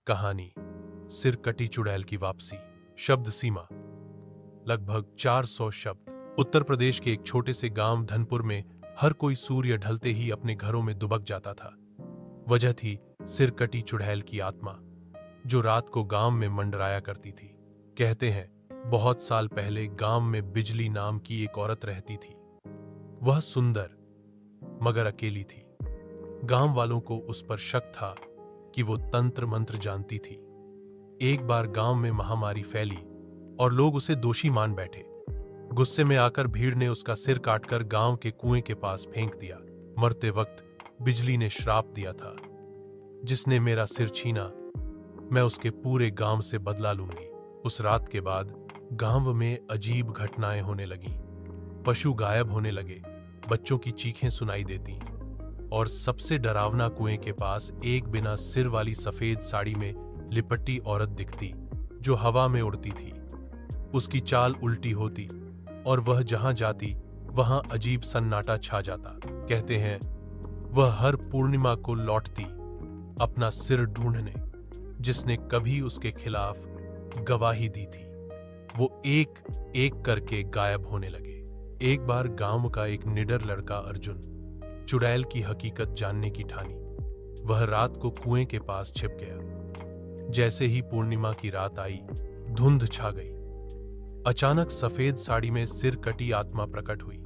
कहानी सिरकटी चुड़ैल की वापसी। शब्द सीमा लगभग 400 शब्द। उत्तर प्रदेश के एक छोटे से गांव धनपुर में हर कोई सूर्य ढलते ही अपने घरों में दुबक जाता था। वजह थी सिरकटी चुड़ैल की आत्मा, जो रात को गांव में मंडराया करती थी। कहते हैं बहुत साल पहले गांव में बिजली नाम की एक औरत रहती थी। वह सुंदर मगर अकेली थी। गांव वालों को उस पर शक था कि वो तंत्र मंत्र जानती थी। एक बार गांव में महामारी फैली और लोग उसे दोषी मान बैठे। गुस्से में आकर भीड़ ने उसका सिर काटकर गांव के कुएं के पास फेंक दिया। मरते वक्त बिजली ने श्राप दिया था, जिसने मेरा सिर छीना, मैं उसके पूरे गांव से बदला लूंगी। उस रात के बाद गांव में अजीब घटनाएं होने लगीं। पशु गायब होने लगे, बच्चों की चीखें सुनाई देती और सबसे डरावना कुएं के पास एक बिना सिर वाली सफेद साड़ी में लिपटी औरत दिखती, जो हवा में उड़ती थी। उसकी चाल उल्टी होती और वह जहां जाती वहां अजीब सन्नाटा छा जाता। कहते हैं वह हर पूर्णिमा को लौटती अपना सिर ढूंढने, जिसने कभी उसके खिलाफ गवाही दी थी। वो एक एक करके गायब होने लगे। एक बार गांव का एक निडर लड़का अर्जुन चुड़ैल की हकीकत जानने की ठानी। वह रात को कुएं के पास छिप गया। जैसे ही पूर्णिमा की रात आई, धुंध छा गई। अचानक सफेद साड़ी में सिर कटी आत्मा प्रकट हुई।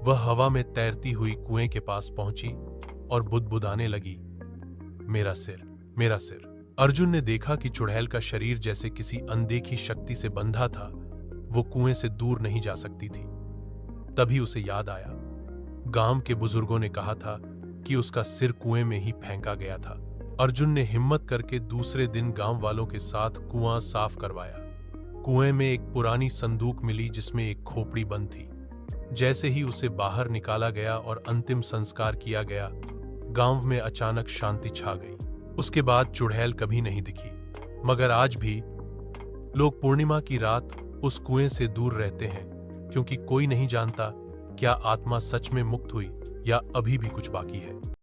वह हवा में तैरती हुई कुएं के पास पहुंची और बुदबुदाने लगी, मेरा सिर, मेरा सिर। अर्जुन ने देखा कि चुड़ैल का शरीर जैसे किसी अनदेखी शक्ति से बंधा था। वो कुएं से दूर नहीं जा सकती थी। तभी उसे याद आया, गांव के बुजुर्गों ने कहा था कि उसका सिर कुएं में ही फेंका गया था। अर्जुन ने हिम्मत करके दूसरे दिन गांव वालों के साथ कुआं साफ करवाया। कुएं में एक पुरानी संदूक मिली, जिसमें एक खोपड़ी बंद थी। जैसे ही उसे बाहर निकाला गया और अंतिम संस्कार किया गया, गांव में अचानक शांति छा गई। उसके बाद चुड़ैल कभी नहीं दिखी। मगर आज भी लोग पूर्णिमा की रात उस कुएं से दूर रहते हैं, क्योंकि कोई नहीं जानता क्या आत्मा सच में मुक्त हुई या अभी भी कुछ बाकी है।